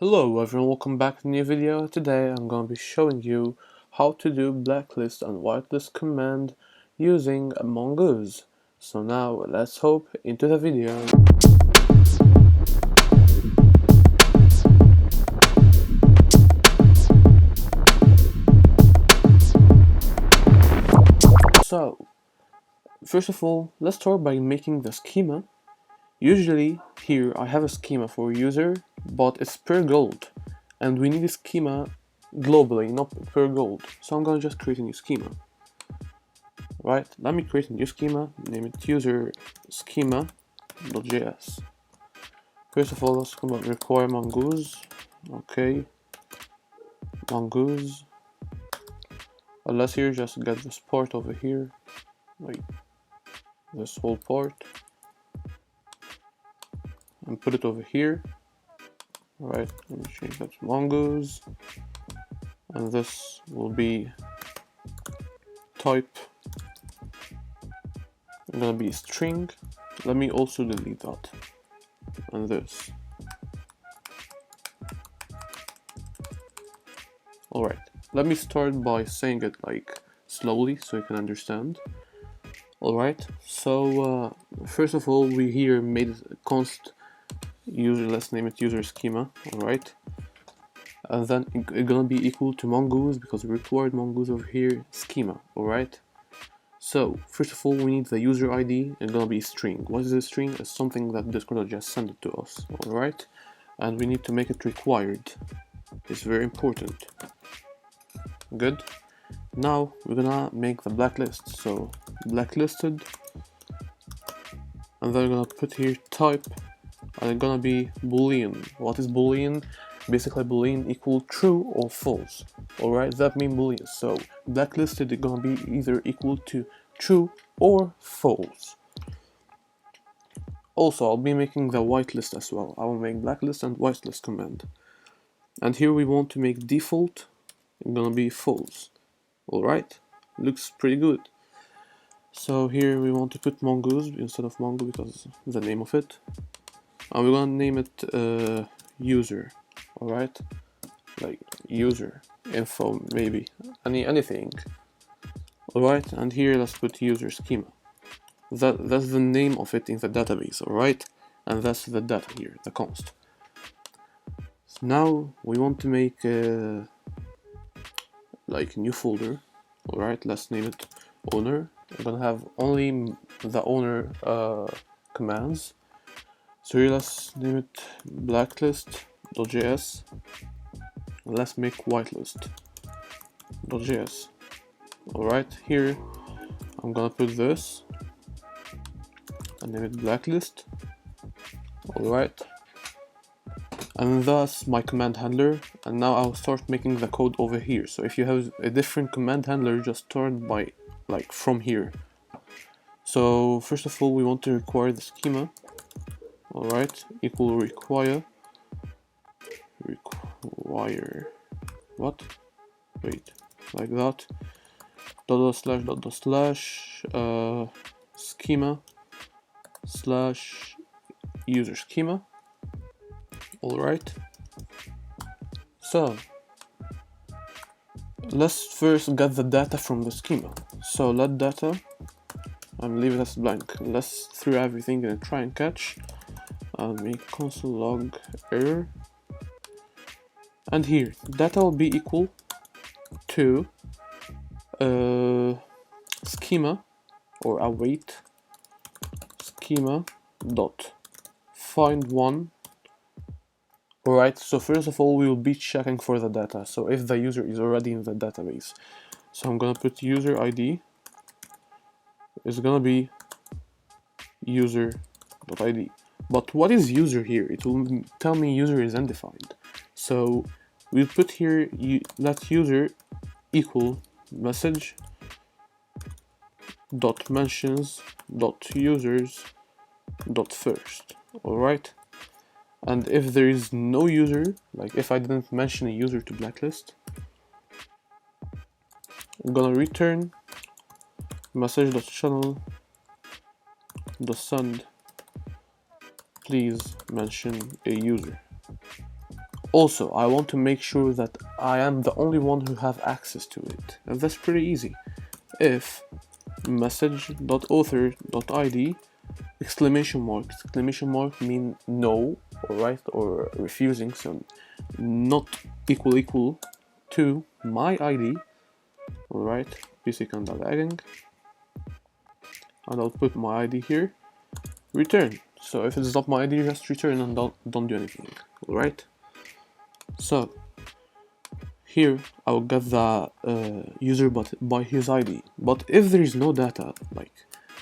Hello everyone, welcome back to a new video. Today I'm going to be showing you how to do blacklist and whitelist command using Mongoose. So now let's hop into the video. So first of all, let's start by making the schema. Usually here I have a schema for user, but it's per gold, and we need a schema globally, not per gold. So I'm gonna just create a new schema. Right, let me create a new schema, name it user schema.js. First of all, let's require Mongoose. Okay, Mongoose. Let's here just get this part over here, like this whole part, and put it over here. Alright, let me change that to Mongoose, and this will be type, gonna be string. Let me also delete that, and this. Alright, let me start by saying it like slowly so you can understand. Alright, so first of all, we here made a const user, let's name it user schema. Alright, and then it's gonna be equal to Mongoose because we required Mongoose over here schema. Alright, so first of all, we need the user ID. It's gonna be string. What is a string? It's something that dsicord.js send it to us. Alright, and we need to make it required. It's very important. Good. Now we're gonna make the blacklist. So blacklisted, and then we're gonna put here type, and it's gonna be boolean. What is boolean? Basically boolean equal true or false. Alright, that means boolean. So blacklisted is gonna be either equal to true or false. Also, I'll be making the whitelist as well. I will make blacklist and whitelist command. And here we want to make default, it's gonna be false. Alright, looks pretty good. So here we want to put Mongoose instead of Mongo because the name of it. And we're gonna name it user. Alright, like user info, maybe anything. Alright, and here let's put user schema. That's the name of it in the database. Alright, and that's the data here, the const. So now we want to make like a new folder. Alright, let's name it owner. I'm gonna have only the owner commands. So here let's name it blacklist.js. Let's make whitelist.js. Alright, here I'm gonna put this and name it blacklist. Alright, and that's my command handler, and now I'll start making the code over here. So if you have a different command handler, just start by like from here. So first of all, we want to require the schema. Alright, equal require what? Wait, like that. Dot slash schema slash user schema. Alright, so let's first get the data from the schema. So let data, and leave it as blank. Let's throw everything and try and catch. I'll make console log error, and here data will be equal to schema, or await schema dot find one. Alright, so first of all, we will be checking for the data, so if the user is already in the database. So I'm gonna put user ID is gonna be user.id. But what is user here? It will tell me user is undefined. So we put here let user equal message dot mentions dot users dot first. Alright, and if there is no user, like if I didn't mention a user to blacklist, I'm gonna return message.channel.send please mention a user. Also, I want to make sure that I am the only one who have access to it, and that's pretty easy. If message.author.id exclamation mark mean no, alright, or refusing, so not equal to my ID, alright, pcon.adding, and I'll put my ID here, return. So if it's not my ID, just return and don't do anything, alright. So here I'll get the user by his ID, but if there is no data, like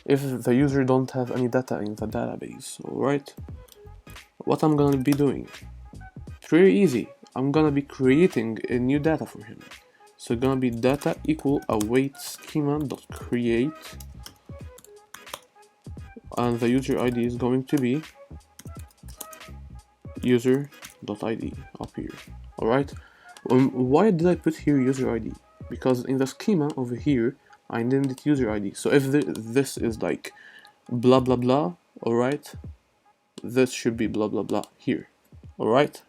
if the user don't have any data in the database, alright, what I'm gonna be doing? It's very easy. I'm gonna be creating a new data for him. So it's gonna be data equal await schema.create, and the user ID is going to be user.id up here, alright. Why did I put here user ID? Because in the schema over here I named it user ID. So if this is like blah blah blah, alright, this should be blah blah blah here, alright.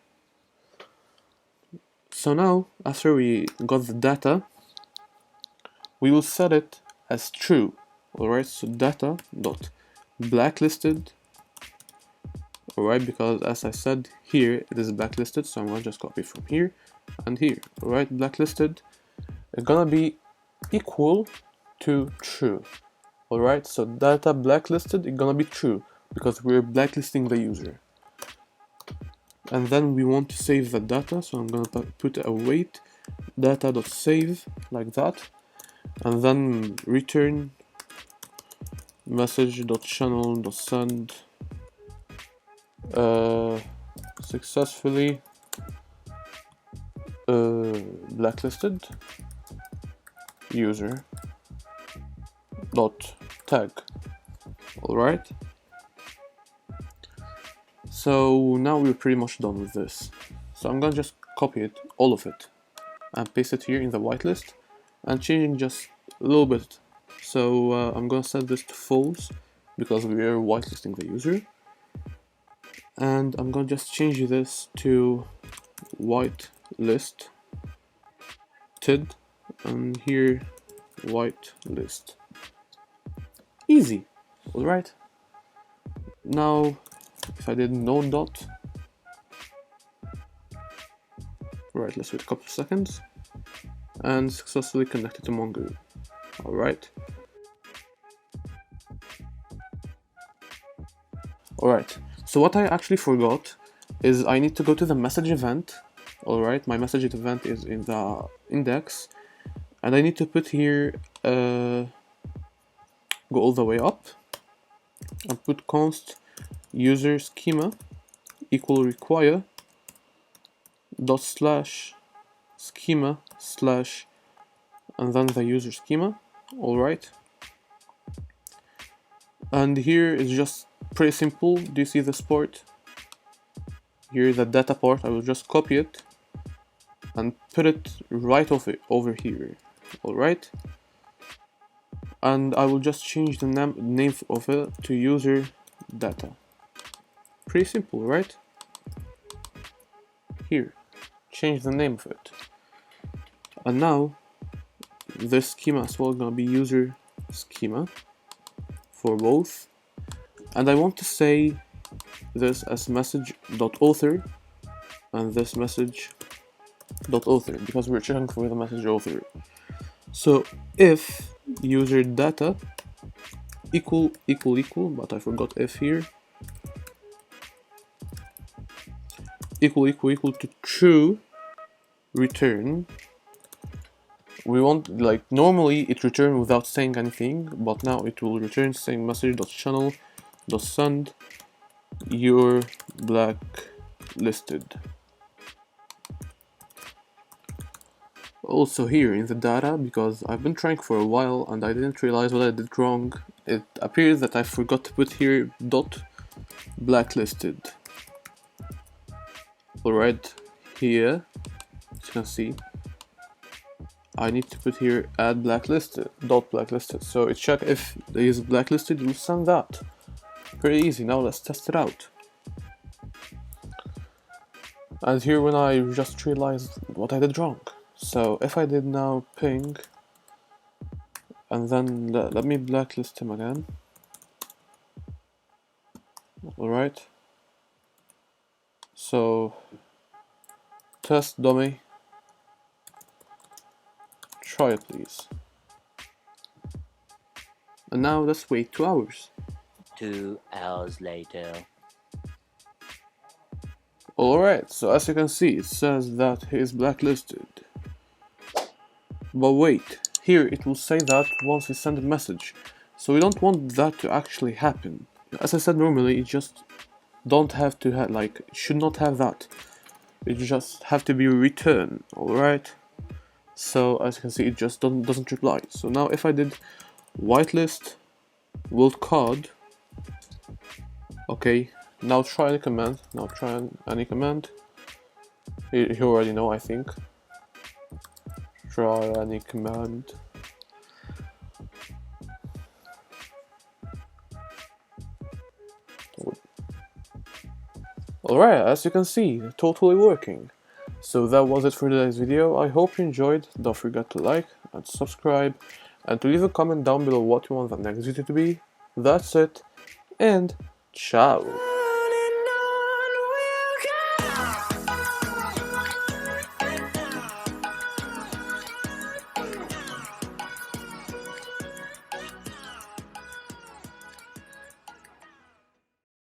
So now, after we got the data, we will set it as true, alright. So data dot blacklisted, alright, because as I said here it is blacklisted, so I'm gonna just copy from here and here, alright. Blacklisted is gonna be equal to true, alright. So data blacklisted is gonna be true because we're blacklisting the user. And then we want to save the data, so I'm gonna put await data.save like that, and then return message.channel.send successfully blacklisted user dot tag, alright. So now we're pretty much done with this. So I'm gonna just copy it, all of it, and paste it here in the whitelist, and changing just a little bit. So I'm gonna set this to false because we are whitelisting the user, and I'm gonna just change this to whitelisted, and here whitelist. Easy, alright. Now if I did no dot, right, let's wait a couple of seconds, and successfully connected to Mongoose, alright. Alright, so what I actually forgot is I need to go to the message event, alright. My message event is in the index, and I need to put here, go all the way up, and put const user schema equal require dot slash schema slash, and then the user schema, alright. And here is just pretty simple. Do you see this part? Here the data part, I will just copy it and put it right over here, alright. And I will just change the name of it to user data. Pretty simple, right? Here, change the name of it. And now this schema as well gonna be user schema for both, and I want to say this as message.author and this message.author because we're checking for the message author. So if user data equal, but I forgot if here, equal to true, return. We want, like, normally it return without saying anything, but now it will return saying message.channel.send you're blacklisted. Also here in the data, because I've been trying for a while and I didn't realize what I did wrong, it appears that I forgot to put here dot blacklisted. Alright, here, as you can see, I need to put here add blacklisted, dot blacklisted. So it check if it is blacklisted, it will send that. Pretty easy. Now let's test it out. And here when I just realized what I did wrong. So if I did now ping, and then let me blacklist him again. Alright. So test dummy. Try it please. And now let's wait 2 hours. 2 hours later. Alright, so as you can see, it says that he is blacklisted. But wait, here it will say that once you send a message. So we don't want that to actually happen. As I said normally, it just don't have to have, like, it should not have that. It just have to be returned, alright? So as you can see, it just doesn't reply. So now if I did whitelist world card, okay, now try any command. You already know, I think. Try any command. Alright, as you can see, totally working. So that was it for today's video. I hope you enjoyed. Don't forget to like and subscribe and to leave a comment down below what you want the next video to be. That's it, and ciao!